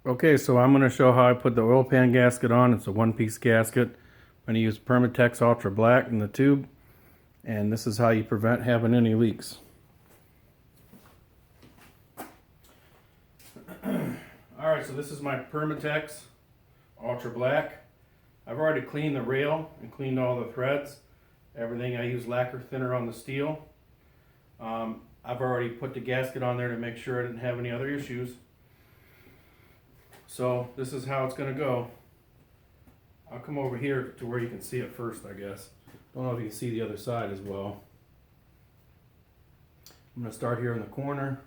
Okay, so I'm going to show how I put the oil pan gasket on. It's a one-piece gasket. I'm going to use Permatex Ultra Black in the tube, and this is how you prevent having any leaks. Alright, so this is my Permatex Ultra Black. I've already cleaned the rail and cleaned all the threads. Everything. I use lacquer thinner on the steel. I've already put the gasket on there to make sure I didn't have any other issues. So this is how it's going to go. I'll come over here to where you can see it first, I guess. Don't know if you can see the other side as well. I'm going to start here in the corner.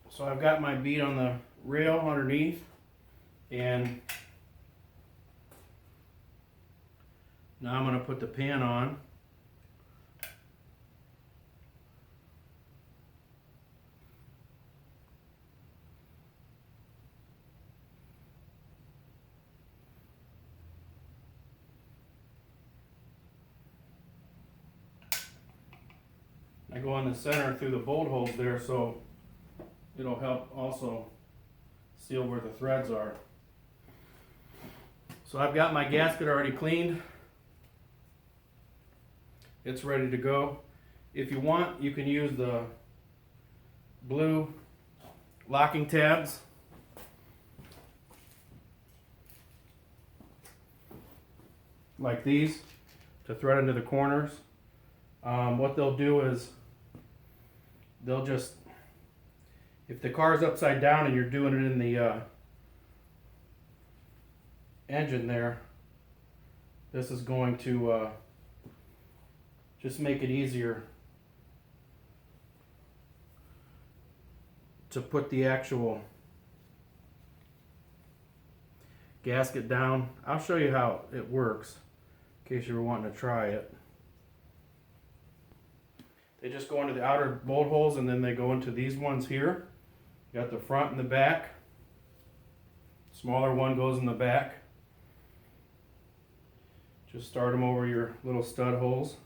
So I've got my bead on the rail underneath, and now I'm going to put the pan on. I go on the center through the bolt holes there, so it'll help also seal where the threads are. So I've got my gasket already cleaned. It's ready to go. If you want, you can use the blue locking tabs. Like these to thread into the corners. What they'll do is they'll just, if the car's upside down and you're doing it in the engine there, this is going to just make it easier to put the actual gasket down. I'll show you how it works in case you were wanting to try it. They just go into the outer bolt holes and then they go into these ones here. You got the front and the back. Smaller one goes in the back. Just start them over your little stud holes.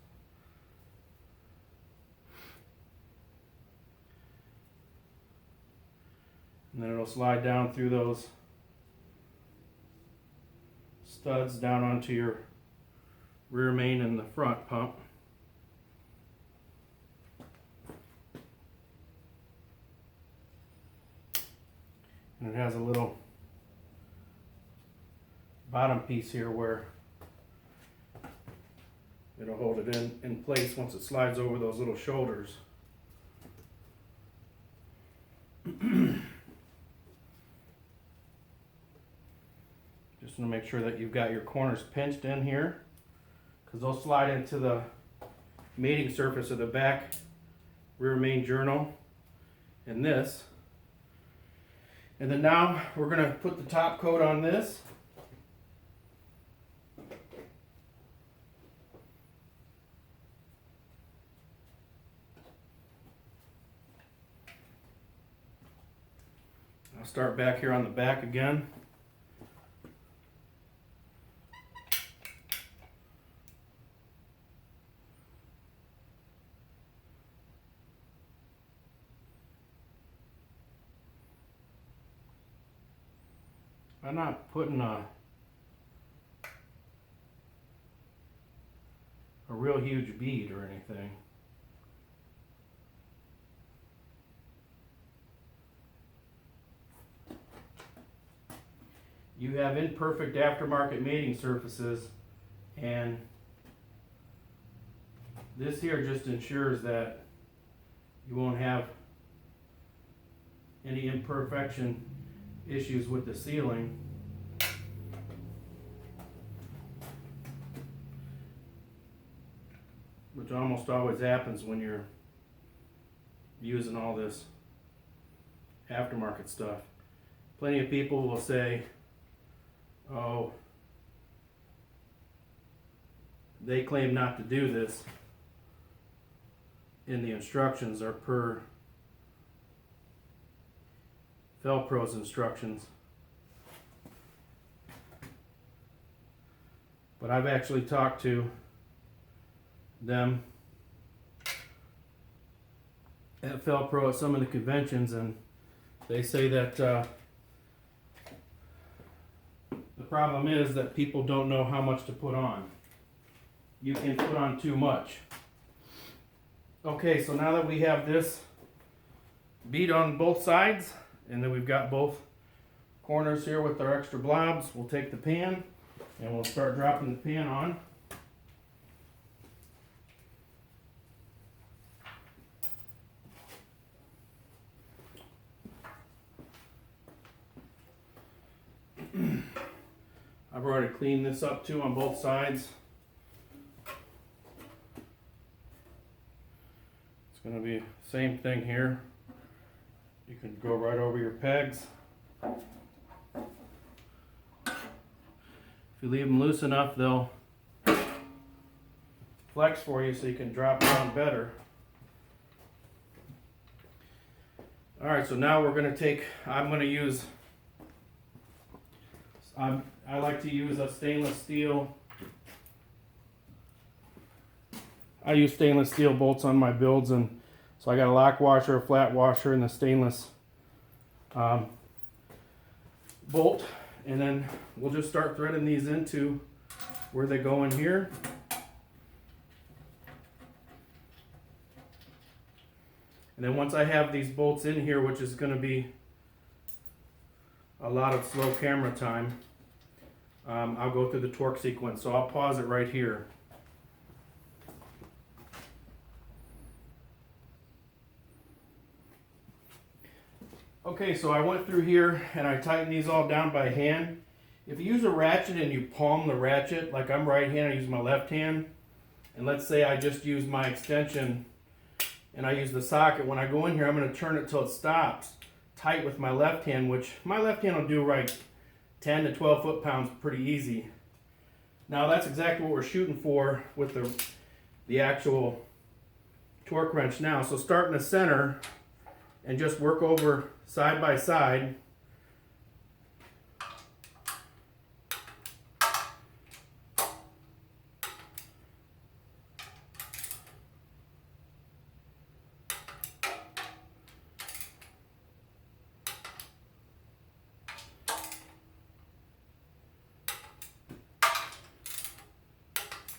And then it'll slide down through those studs down onto your rear main and the front pump. And it has a little bottom piece here where it'll hold it in place once it slides over those little shoulders. Just want to make sure that you've got your corners pinched in here, because they'll slide into the mating surface of the back rear main journal and this. And then now we're going to put the top coat on this. I'll start back here on the back again. I'm not putting a real huge bead or anything. You have imperfect aftermarket mating surfaces, and this here just ensures that you won't have any imperfection issues with the sealing. Which almost always happens when you're using all this aftermarket stuff. Plenty of people will say, oh, they claim not to do this in the instructions or per Felpro's instructions. But I've actually talked to them at Felpro at some of the conventions, and they say that the problem is that people don't know how much to put on. You can put on too much. Okay, so now that we have this bead on both sides, and then we've got both corners here with our extra blobs, we'll take the pan and we'll start dropping the pan on. I've already cleaned this up too on both sides. It's going to be the same thing here. You can go right over your pegs. If you leave them loose enough, they'll flex for you so you can drop down better. Alright, so now we're going to take, I'm going to use, I like to use a stainless steel. I use stainless steel bolts on my builds, and so I got a lock washer, a flat washer, and the stainless bolt. And then we'll just start threading these into where they go in here. And then once I have these bolts in here, which is going to be a lot of slow camera time, I'll go through the torque sequence. So I'll pause it right here. Okay, so I went through here and I tightened these all down by hand. If you use a ratchet and you palm the ratchet, like I'm right-handed, I use my left hand, and let's say I just use my extension and I use the socket, when I go in here I'm going to turn it till it stops tight with my left hand, which my left hand will do right 10 to 12 foot-pounds pretty easy. Now that's exactly what we're shooting for with the actual torque wrench now. So start in the center and just work over side by side.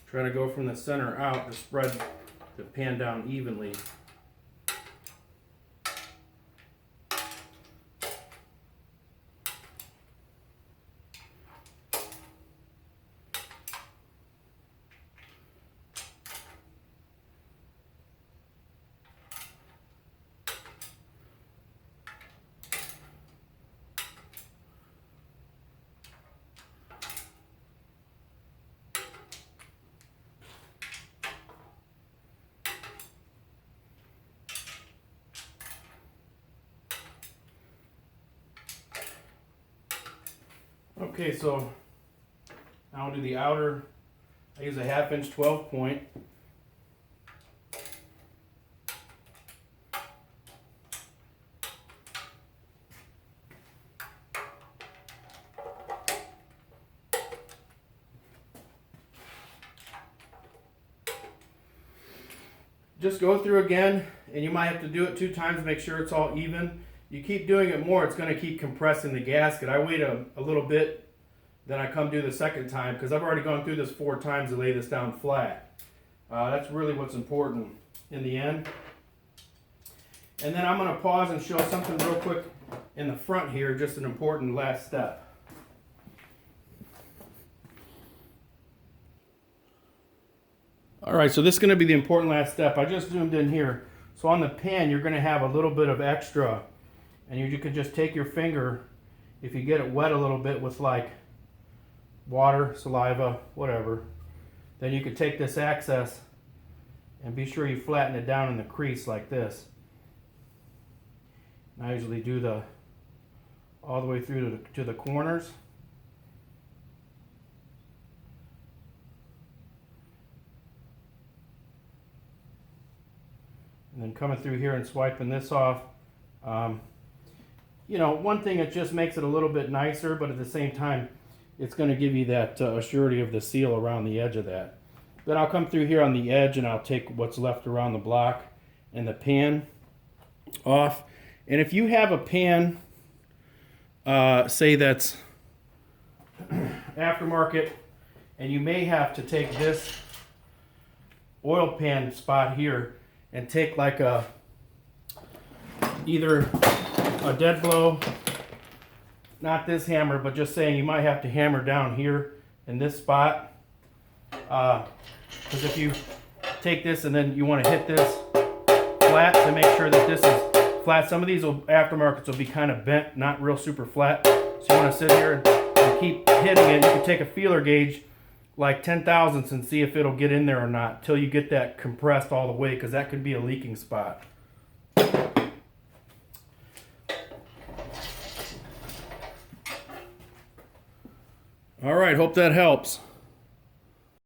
Try to go from the center out to spread the pan down evenly. Okay, so now I'll do the outer. I use a 1/2 inch 12 point. just go through again, and you might have to do it 2 times to make sure it's all even. You keep doing it more, it's going to keep compressing the gasket. I wait a little bit, then I come do the second time, because I've already gone through this 4 times to lay this down flat. That's really what's important in the end. And then I'm going to pause and show something real quick in the front here, just an important last step. Alright, so this is going to be the important last step. I just zoomed in here. So on the pan, you're going to have a little bit of extra. And you can just take your finger, if you get it wet a little bit with like water, saliva, whatever, then you could take this excess and be sure you flatten it down in the crease like this. And I usually do all the way through to the corners. And then coming through here and swiping this off. You know, one thing, it just makes it a little bit nicer, but at the same time, it's going to give you that assurity of the seal around the edge of that. Then I'll come through here on the edge and I'll take what's left around the block and the pan off. And if you have a pan, say that's aftermarket, and you may have to take this oil pan spot here and take like either a dead blow, not this hammer, but just saying you might have to hammer down here in this spot, because if you take this and then you want to hit this flat to make sure that this is flat. Some of these aftermarkets will be kind of bent, not real super flat, so you want to sit here and keep hitting it. You can take a feeler gauge like 10 thousandths and see if it'll get in there or not till you get that compressed all the way, because that could be a leaking spot. All right, hope that helps.